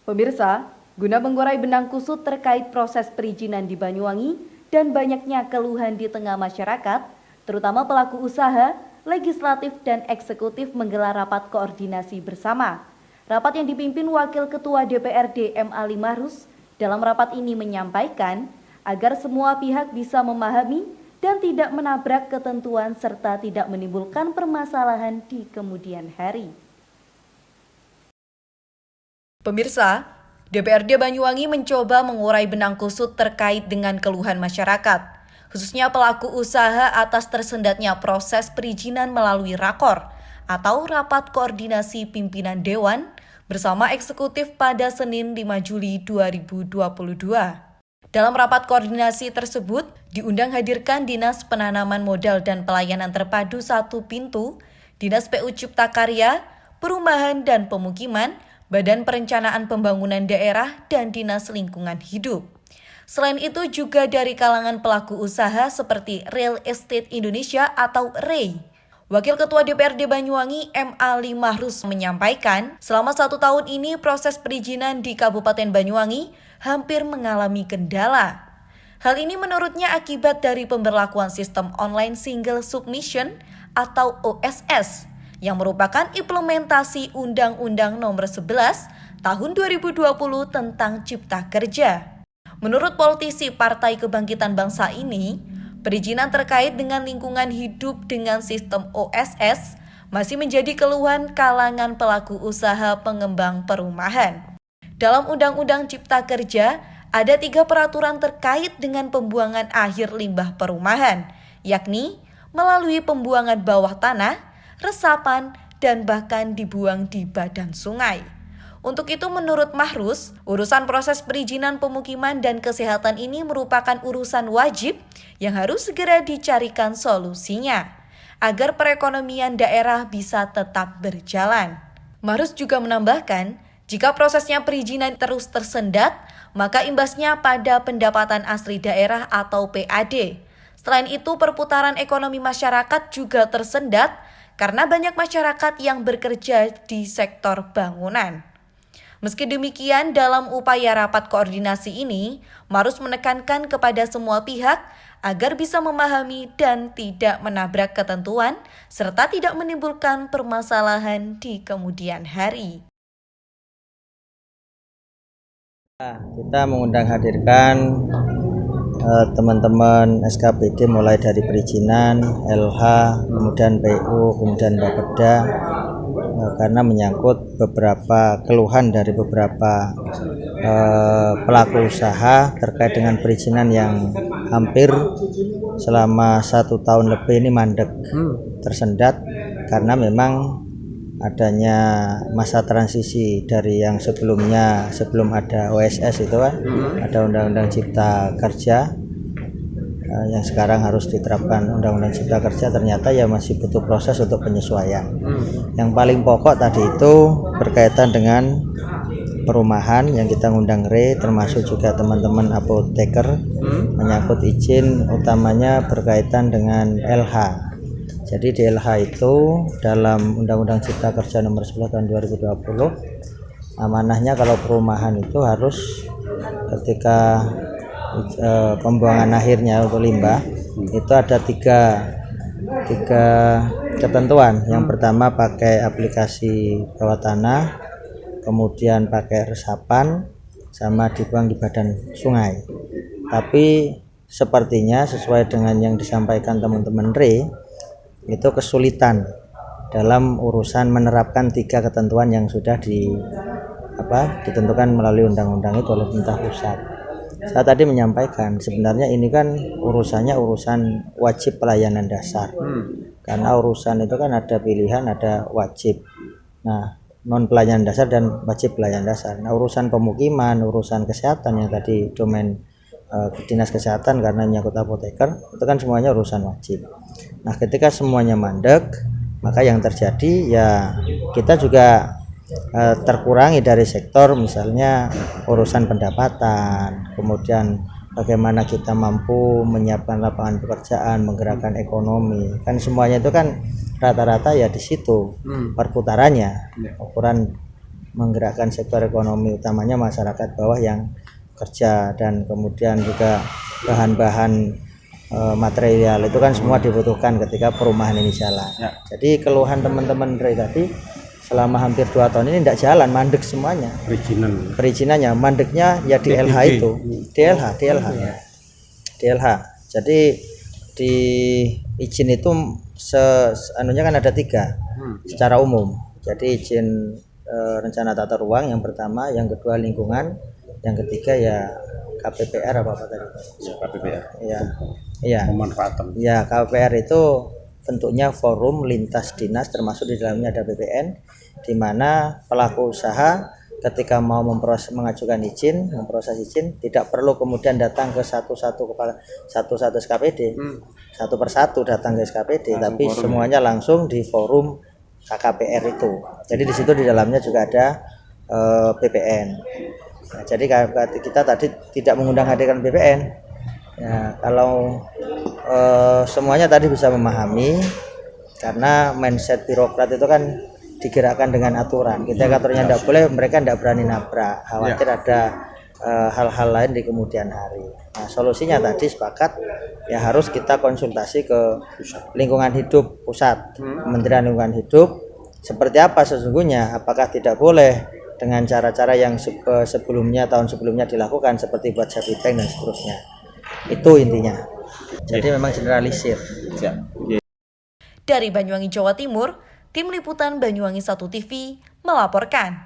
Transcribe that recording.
Pemirsa, guna mengurai benang kusut terkait proses perizinan di Banyuwangi dan banyaknya keluhan di tengah masyarakat, terutama pelaku usaha, legislatif dan eksekutif menggelar rapat koordinasi bersama. Rapat yang dipimpin Wakil Ketua DPRD M. Ali Mahrus dalam rapat ini menyampaikan agar semua pihak bisa memahami dan tidak menabrak ketentuan serta tidak menimbulkan permasalahan di kemudian hari. Pemirsa, DPRD Banyuwangi mencoba mengurai benang kusut terkait dengan keluhan masyarakat, khususnya pelaku usaha atas tersendatnya proses perizinan melalui rakor atau Rapat Koordinasi Pimpinan Dewan bersama eksekutif pada Senin 5 Juli 2022. Dalam rapat koordinasi tersebut, diundang hadirkan Dinas Penanaman Modal dan Pelayanan Terpadu 1 Pintu, Dinas PU Cipta Karya, Perumahan dan Pemukiman, Badan Perencanaan Pembangunan Daerah, dan Dinas Lingkungan Hidup. Selain itu juga dari kalangan pelaku usaha seperti Real Estate Indonesia atau REI. Wakil Ketua DPRD Banyuwangi M. Ali Mahrus menyampaikan, selama 1 tahun ini proses perizinan di Kabupaten Banyuwangi hampir mengalami kendala. Hal ini menurutnya akibat dari pemberlakuan sistem online single submission atau OSS yang merupakan implementasi Undang-Undang Nomor 11 Tahun 2020 tentang Cipta Kerja. Menurut politisi Partai Kebangkitan Bangsa ini, perizinan terkait dengan lingkungan hidup dengan sistem OSS masih menjadi keluhan kalangan pelaku usaha pengembang perumahan. Dalam Undang-Undang Cipta Kerja, ada 3 peraturan terkait dengan pembuangan akhir limbah perumahan, yakni melalui pembuangan bawah tanah, resapan, dan bahkan dibuang di badan sungai. Untuk itu menurut Mahrus, urusan proses perizinan pemukiman dan kesehatan ini merupakan urusan wajib yang harus segera dicarikan solusinya, agar perekonomian daerah bisa tetap berjalan. Mahrus juga menambahkan, jika prosesnya perizinan terus tersendat, maka imbasnya pada pendapatan asli daerah atau PAD. Selain itu, perputaran ekonomi masyarakat juga tersendat karena banyak masyarakat yang bekerja di sektor bangunan. Meski demikian, dalam upaya rapat koordinasi ini, Mahrus menekankan kepada semua pihak agar bisa memahami dan tidak menabrak ketentuan, serta tidak menimbulkan permasalahan di kemudian hari. Kita mengundang hadirkan teman-teman SKPD mulai dari perizinan, LH, kemudian PU, kemudian Bapeda, karena menyangkut beberapa keluhan dari beberapa pelaku usaha terkait dengan perizinan yang hampir selama 1 tahun lebih ini mandek, tersendat karena memang adanya masa transisi dari yang sebelumnya, sebelum ada OSS itu kan, ada Undang-Undang Cipta Kerja yang sekarang harus diterapkan Undang-Undang Cipta Kerja, ternyata ya masih butuh proses untuk penyesuaian. Yang paling pokok tadi itu berkaitan dengan perumahan yang kita ngundang REI, termasuk juga teman-teman apoteker, menyangkut izin utamanya berkaitan dengan LH. Jadi di LH itu dalam Undang-Undang Cipta Kerja Nomor 11 Tahun 2020, amanahnya kalau perumahan itu harus ketika pembuangan akhirnya untuk limbah itu ada tiga ketentuan. Yang pertama pakai aplikasi bawah tanah, kemudian pakai resapan, sama dibuang di badan sungai. Tapi sepertinya sesuai dengan yang disampaikan teman-teman REI, itu kesulitan dalam urusan menerapkan 3 ketentuan yang sudah ditentukan melalui undang-undang itu oleh pemerintah pusat. Saya tadi menyampaikan sebenarnya ini kan urusannya urusan wajib pelayanan dasar, karena urusan itu kan ada pilihan, ada wajib. Nah, non pelayanan dasar dan wajib pelayanan dasar. Nah, urusan pemukiman, urusan kesehatan yang tadi domain dinas kesehatan karena menyangkut apoteker, itu kan semuanya urusan wajib. Nah, ketika semuanya mandek, maka yang terjadi ya kita juga terkurangi dari sektor, misalnya urusan pendapatan, kemudian bagaimana kita mampu menyiapkan lapangan pekerjaan, menggerakkan ekonomi, kan semuanya itu kan rata-rata ya di situ perputarannya. Ukuran menggerakkan sektor ekonomi, utamanya masyarakat bawah yang kerja, dan kemudian juga bahan-bahan material itu kan semua dibutuhkan ketika perumahan ini jalan. Jadi keluhan teman-teman Ray tadi selama hampir 2 tahun ini tidak jalan, mandek semuanya. Perizinannya mandeknya ya di LH itu, DLH. Jadi di izin itu anunya kan ada 3 secara umum. Jadi izin rencana tata ruang yang pertama, yang kedua lingkungan, yang ketiga ya KPPR apa tadi? KPPR. Iya. Pemanfaatan. Ya, KPPR itu bentuknya forum lintas dinas, termasuk di dalamnya ada BPN, di mana pelaku usaha ketika mau mengajukan izin, memproses izin, tidak perlu kemudian datang ke satu SKPD, satu persatu datang ke SKPD, tapi semuanya langsung di forum KKPR itu. Jadi di situ di dalamnya juga ada BPN. Nah, jadi kita tadi tidak mengundang hadirkan BPN. Ya, kalau semuanya tadi bisa memahami, karena mindset birokrat itu kan digerakkan dengan aturan. Kita aturannya tidak boleh, mereka tidak berani nabrak, khawatir ada hal-hal lain di kemudian hari. Nah, solusinya tadi sepakat ya harus kita konsultasi ke lingkungan hidup pusat, Kementerian Lingkungan Hidup, seperti apa sesungguhnya, apakah tidak boleh dengan cara-cara yang tahun sebelumnya dilakukan seperti buat safety tank dan seterusnya. Itu intinya. Jadi memang generalisir. Dari Banyuwangi, Jawa Timur, Tim Liputan Banyuwangi 1 TV melaporkan.